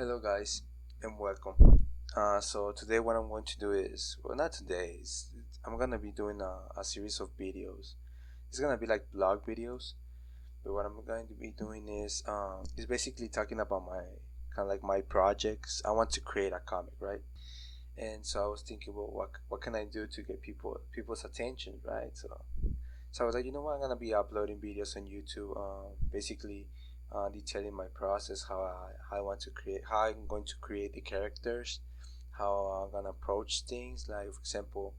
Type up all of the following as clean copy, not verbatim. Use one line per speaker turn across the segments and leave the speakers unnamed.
Hello, guys, and welcome. So today, what I'm going to do is, well, not today. I'm gonna be doing a series of videos. It's gonna be like blog videos, but what I'm going to be doing is basically talking about my kind of like my projects. I want to create a comic, right? And so I was thinking, well, what can I do to get people's attention, right? So I was like, you know what, I'm gonna be uploading videos on YouTube, basically detailing my process, how I want to create, how I'm going to create the characters, how I'm gonna approach things. Like for example,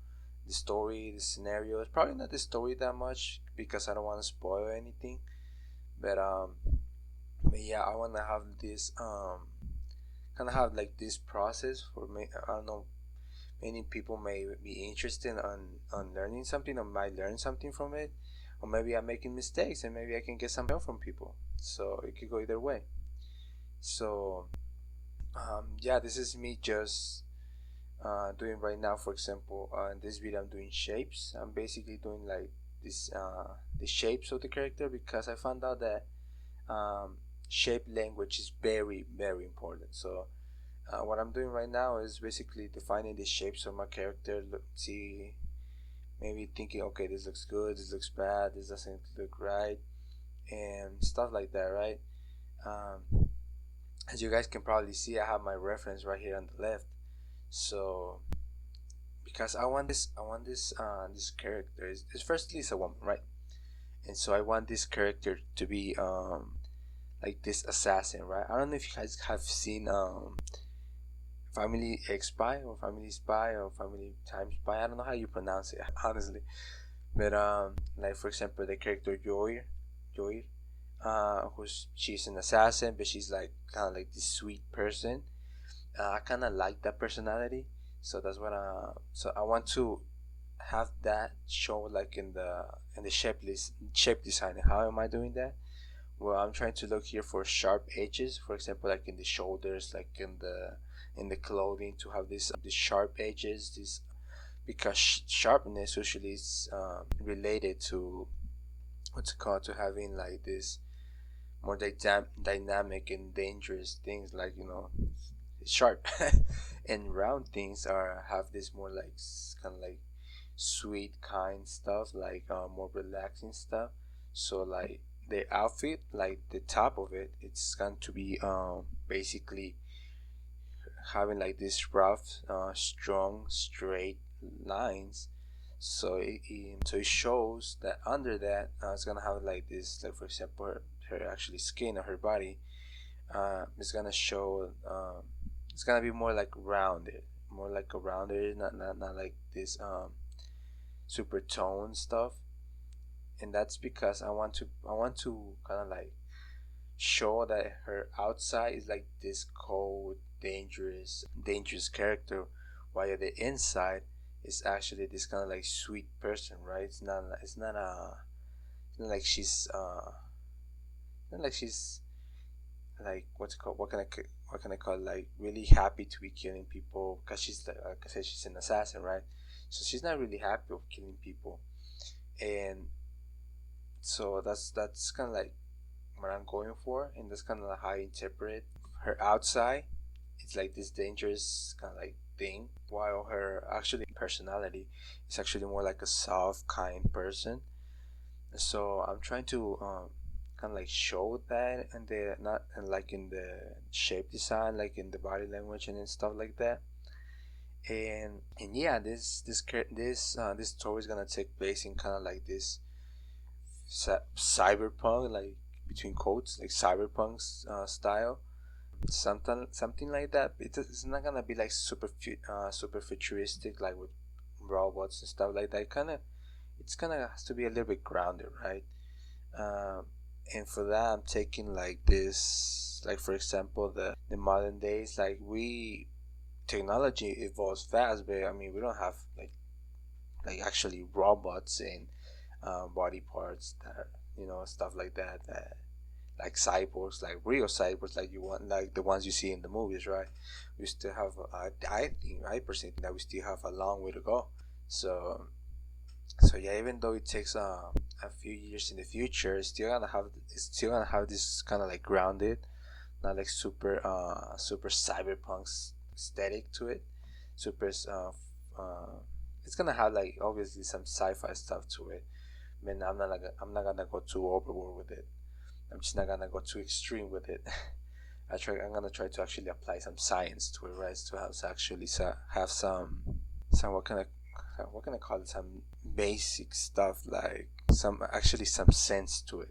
the story, the scenarios. Probably not the story that much because I don't want to spoil anything. But but yeah, I wanna have this kind of have like this process for me. I don't know, many people may be interested on learning something or might learn something from it, or maybe I'm making mistakes and maybe I can get some help from people, so it could go either way. So yeah, this is me just doing right now. For example, in this video I'm doing shapes. I'm basically doing like this the shapes of the character because I found out that shape language is very important. So what I'm doing right now is basically defining the shapes of my character. Look, see, maybe thinking, okay, this looks good, this looks bad, this doesn't look right, and stuff like that, right? Um, as you guys can probably see, I have my reference right here on the left. So because I want this character is firstly it's a woman, right? And so I want this character to be like this assassin, right? I don't know if you guys have seen Family X Spy or Family Spy or Family Time Spy. I don't know how you pronounce it, honestly. But like for example, the character Joy, who's she's an assassin, but she's like kind of like this sweet person. I kind of like that personality, so that's what so I want to have that show like in the shape design. How am I doing that? Well, I'm trying to look here for sharp edges, for example, like in the shoulders, like in the clothing, to have these sharp edges. This because sharpness usually is related to what's it called, to having like this more dynamic and dangerous things, like sharp, and round things are have this more like kind of like sweet kind stuff, like more relaxing stuff. So like the outfit, like the top of it, it's going to be basically having like this rough, strong, straight lines. So it shows that under that it's gonna have like this, like for example, her actually skin or her body is gonna show. It's gonna be more like rounded, more like a rounded, not like this super tone stuff. And that's because I want to kind of like show that her outside is like this cold, dangerous character, while the inside is actually this kind of like sweet person, right? It's not like she's like what's it called, what can I call it? Like really happy to be killing people, because she's like I said, she's an assassin, right? So she's not really happy of killing people. And so that's kind of like what I'm going for, and that's kind of how I interpret her outside. It's like this dangerous kind of like thing, while her actually personality is actually more like a soft, kind person. So I'm trying to kind of like show that, and the not and like in the shape design, like in the body language and stuff like that. And yeah, this story is gonna take place in kind of like this cyberpunk, like between quotes, like cyberpunk style, something like that. It's not gonna be like super futuristic, like with robots and stuff like that. It's gonna has to be a little bit grounded, right? Um, and for that, I'm taking like this, like for example, the modern days, like we technology evolves fast, but I mean we don't have like actually robots and body parts that stuff like that, like cyborgs, like real cyborgs, like you want, like the ones you see in the movies, right? We still have I personally think that we still have a long way to go. So so yeah, even though it takes a few years in the future, it's still gonna have this kind of like grounded not like super cyberpunk aesthetic to it. Super it's gonna have like obviously some sci-fi stuff to it. I mean, I'm not gonna go too overboard with it. I'm just not gonna go too extreme with it. I'm gonna try to actually apply some science to it, right? To have actually have some what can I call it? Some basic stuff, like some actually some sense to it.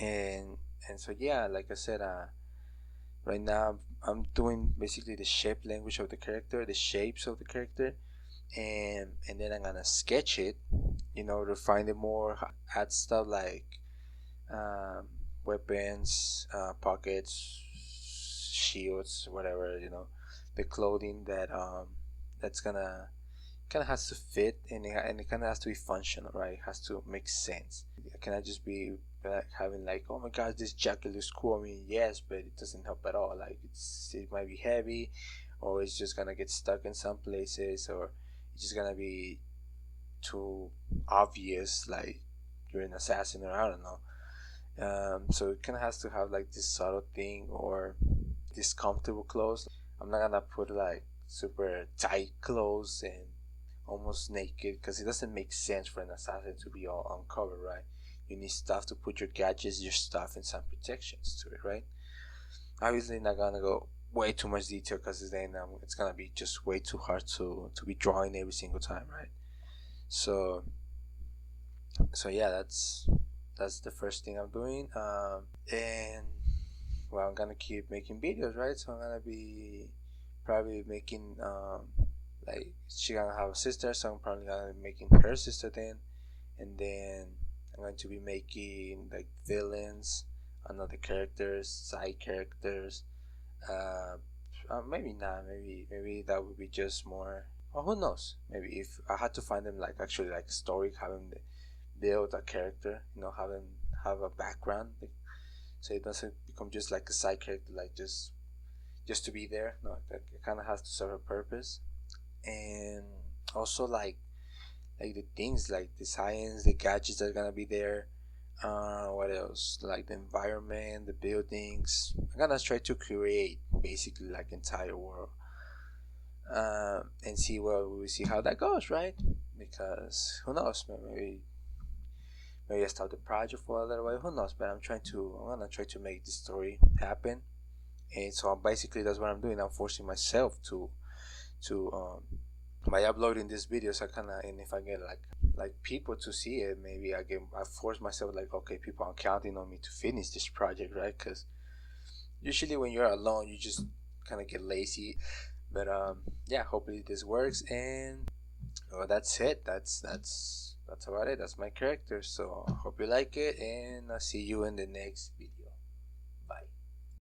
and and so yeah, like I said, right now I'm doing basically the shape language of the character, the shapes of the character, and then I'm gonna sketch it, refine it more, add stuff like um, weapons, pockets, shields, whatever, the clothing that's gonna kind of has to fit, and it kind of has to be functional, right? It has to make sense. It cannot just be like having like, oh my god, this jacket looks cool. I mean, yes, but it doesn't help at all. Like it might be heavy, or it's just gonna get stuck in some places, or it's just gonna be too obvious, like you're an assassin, or I don't know. So it kind of has to have like this subtle thing, or this comfortable clothes. I'm not gonna put like super tight clothes and almost naked, because it doesn't make sense for an assassin to be all uncovered, right? You need stuff to put your gadgets, your stuff, and some protections to it, right? Obviously, not gonna go way too much detail, because then it's gonna be just way too hard to be drawing every single time, right? So yeah, that's the first thing I'm doing. And well, I'm gonna keep making videos, right? So I'm gonna be probably making like she gonna have a sister, so I'm probably gonna be making her sister then, and then I'm going to be making like villains, another characters, side characters. Uh, Maybe not. Maybe that would be just more. Or who knows? Maybe if I had to find them like actually like a story, having build a character, having have a background, like, so it doesn't become just like a side character, like just to be there. No, it kind of has to serve a purpose, and also like the things, like the science, the gadgets that are gonna be there. What else? Like the environment, the buildings. I'm gonna try to create basically like entire world, and see, well, we see how that goes, right? Because who knows? Maybe I start the project for a little while. Who knows? But I'm gonna try to make the story happen, and so basically that's what I'm doing. I'm forcing myself to by uploading these videos. I kind of, and if I get like people to see it, maybe I force myself, like, okay, people are counting on me to finish this project, right? Because usually when you're alone, you just kind of get lazy. But yeah, hopefully this works, and well, that's it. That's about it. That's my character. So I hope you like it, and I'll see you in the next video.